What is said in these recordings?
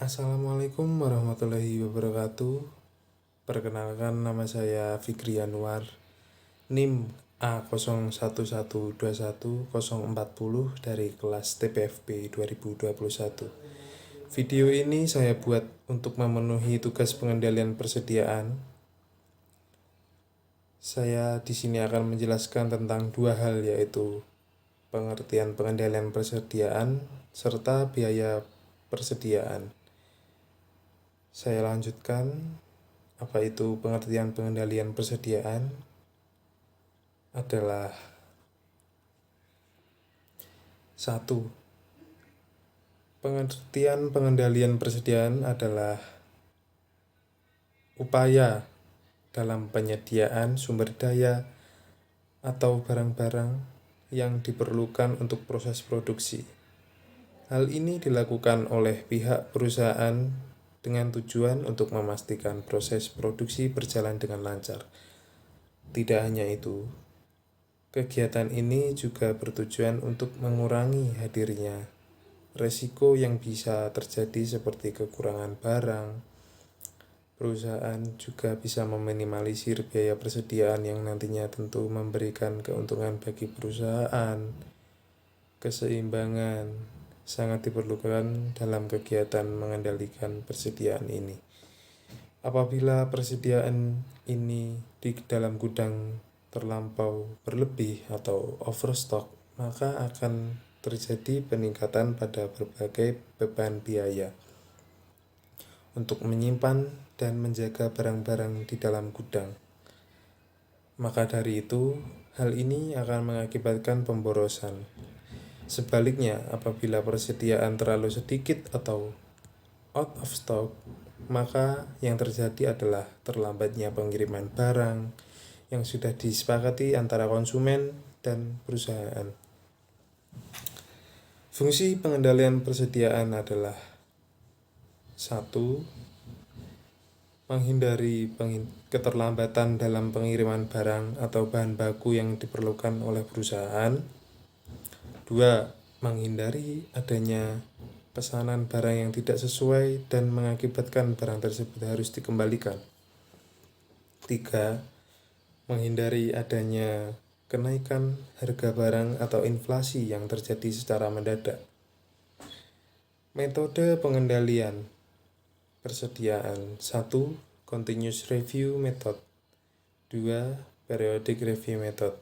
Assalamualaikum warahmatullahi wabarakatuh. Perkenalkan, nama saya Fikri Anwar, NIM A01121040 dari kelas TPFP 2021. Video ini saya buat untuk memenuhi tugas pengendalian persediaan. Saya di sini akan menjelaskan tentang dua hal, yaitu pengertian pengendalian persediaan serta biaya persediaan. Saya lanjutkan, apa itu pengertian pengendalian persediaan? Adalah 1. Pengertian pengendalian persediaan adalah upaya dalam penyediaan sumber daya atau barang-barang yang diperlukan untuk proses produksi. Hal ini dilakukan oleh pihak perusahaan dengan tujuan untuk memastikan proses produksi berjalan dengan lancar. Tidak hanya itu, kegiatan ini juga bertujuan untuk mengurangi hadirnya resiko yang bisa terjadi seperti kekurangan barang. Perusahaan juga bisa meminimalisir biaya persediaan yang nantinya tentu memberikan keuntungan bagi perusahaan. Keseimbangan sangat diperlukan dalam kegiatan mengendalikan persediaan ini. Apabila persediaan ini di dalam gudang terlampau berlebih atau overstock, maka akan terjadi peningkatan pada berbagai beban biaya untuk menyimpan dan menjaga barang-barang di dalam gudang. Maka dari itu, hal ini akan mengakibatkan pemborosan. Sebaliknya, apabila persediaan terlalu sedikit atau out of stock, maka yang terjadi adalah terlambatnya pengiriman barang yang sudah disepakati antara konsumen dan perusahaan. Fungsi pengendalian persediaan adalah 1. Menghindari keterlambatan dalam pengiriman barang atau bahan baku yang diperlukan oleh perusahaan. 2. Menghindari adanya pesanan barang yang tidak sesuai dan mengakibatkan barang tersebut harus dikembalikan. 3. Menghindari adanya kenaikan harga barang atau inflasi yang terjadi secara mendadak. Metode pengendalian persediaan: 1. Continuous review method. 2. Periodic review method.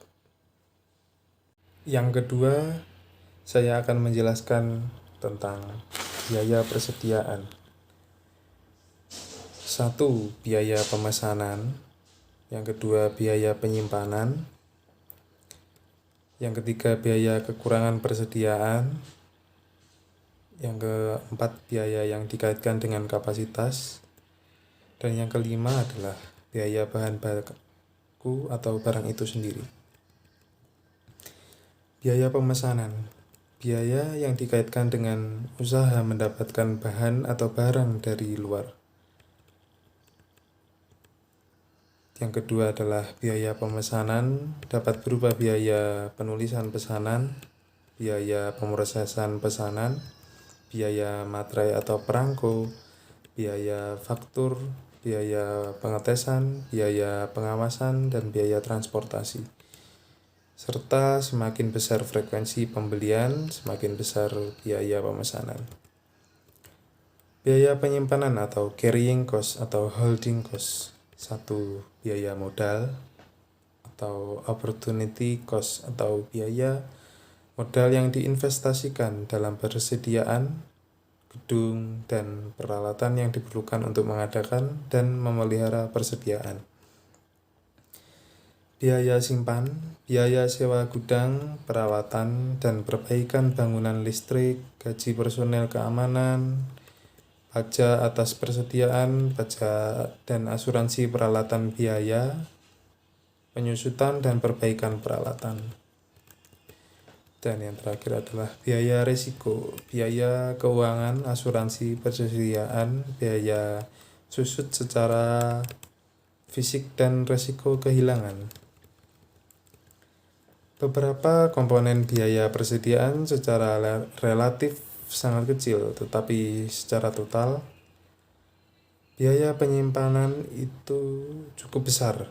Yang kedua, saya akan menjelaskan tentang biaya persediaan. 1. Biaya pemesanan. Yang kedua, biaya penyimpanan. Yang ketiga, biaya kekurangan persediaan. Yang keempat, biaya yang dikaitkan dengan kapasitas. Dan yang kelima adalah biaya bahan baku atau barang itu sendiri. Biaya pemesanan. Biaya yang dikaitkan dengan usaha mendapatkan bahan atau barang dari luar. Yang kedua adalah biaya pemesanan, dapat berupa biaya penulisan pesanan, biaya pemrosesan pesanan, biaya materai atau perangko, biaya faktur, biaya pengetesan, biaya pengawasan, dan biaya transportasi. Serta semakin besar frekuensi pembelian, semakin besar biaya pemesanan. Biaya penyimpanan atau carrying cost atau holding cost. 1. Biaya modal atau opportunity cost atau biaya modal yang diinvestasikan dalam persediaan gedung dan peralatan yang diperlukan untuk mengadakan dan memelihara persediaan. Biaya simpan, biaya sewa gudang, perawatan dan perbaikan bangunan listrik, gaji personel keamanan, pajak atas persediaan, pajak dan asuransi peralatan biaya, penyusutan dan perbaikan peralatan. Dan yang terakhir adalah biaya risiko, biaya keuangan, asuransi persediaan, biaya susut secara fisik dan risiko kehilangan. Beberapa komponen biaya persediaan secara relatif sangat kecil, tetapi secara total biaya penyimpanan itu cukup besar.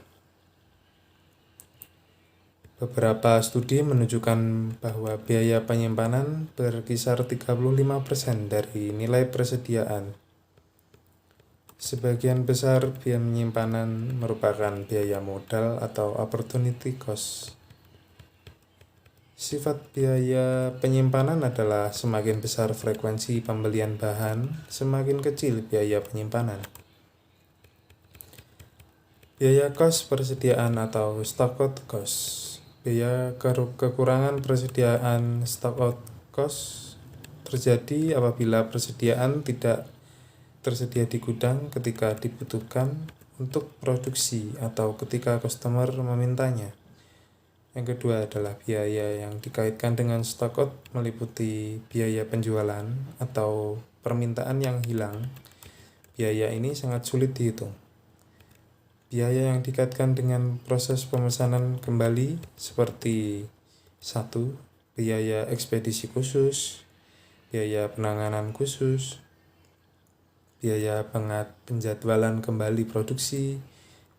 Beberapa studi menunjukkan bahwa biaya penyimpanan berkisar 35% dari nilai persediaan. Sebagian besar biaya penyimpanan merupakan biaya modal atau opportunity cost. Sifat biaya penyimpanan adalah semakin besar frekuensi pembelian bahan, semakin kecil biaya penyimpanan. Biaya kos persediaan atau stock out cost. Biaya kekurangan persediaan stock out cost terjadi apabila persediaan tidak tersedia di gudang ketika dibutuhkan untuk produksi atau ketika customer memintanya. Yang kedua adalah biaya yang dikaitkan dengan stock out meliputi biaya penjualan atau permintaan yang hilang. Biaya ini sangat sulit dihitung. Biaya yang dikaitkan dengan proses pemesanan kembali seperti 1. Biaya ekspedisi khusus, biaya penanganan khusus, biaya penjadwalan kembali produksi,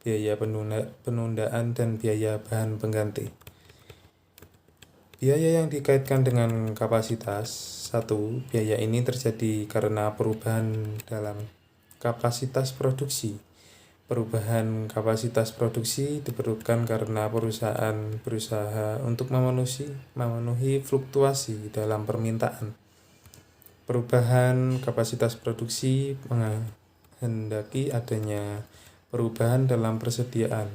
biaya penundaan, dan biaya bahan pengganti. Biaya yang dikaitkan dengan kapasitas. 1. Biaya ini terjadi karena perubahan dalam kapasitas produksi. Perubahan kapasitas produksi diperlukan karena perusahaan berusaha untuk memenuhi fluktuasi dalam permintaan. Perubahan kapasitas produksi menghendaki adanya perubahan dalam persediaan.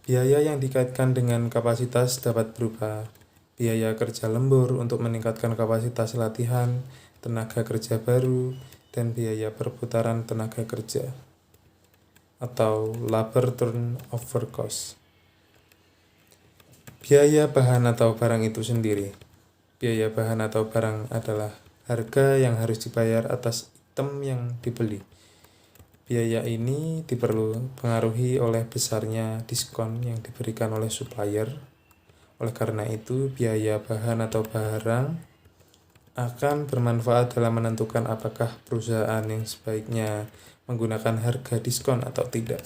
Biaya yang dikaitkan dengan kapasitas dapat berupa biaya kerja lembur untuk meningkatkan kapasitas latihan, tenaga kerja baru, dan biaya perputaran tenaga kerja atau labor turnover cost. Biaya bahan atau barang itu sendiri. Biaya bahan atau barang adalah harga yang harus dibayar atas item yang dibeli. Biaya ini dipengaruhi oleh besarnya diskon yang diberikan oleh supplier. Oleh karena itu, biaya bahan atau barang akan bermanfaat dalam menentukan apakah perusahaan yang sebaiknya menggunakan harga diskon atau tidak.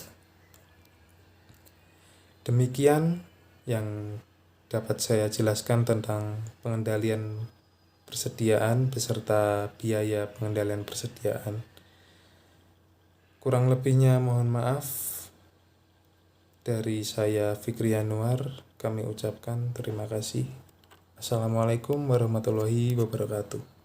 Demikian yang dapat saya jelaskan tentang pengendalian persediaan beserta biaya pengendalian persediaan. Kurang lebihnya mohon maaf. Dari saya Fikri Yanuar, kami ucapkan terima kasih. Assalamualaikum warahmatullahi wabarakatuh.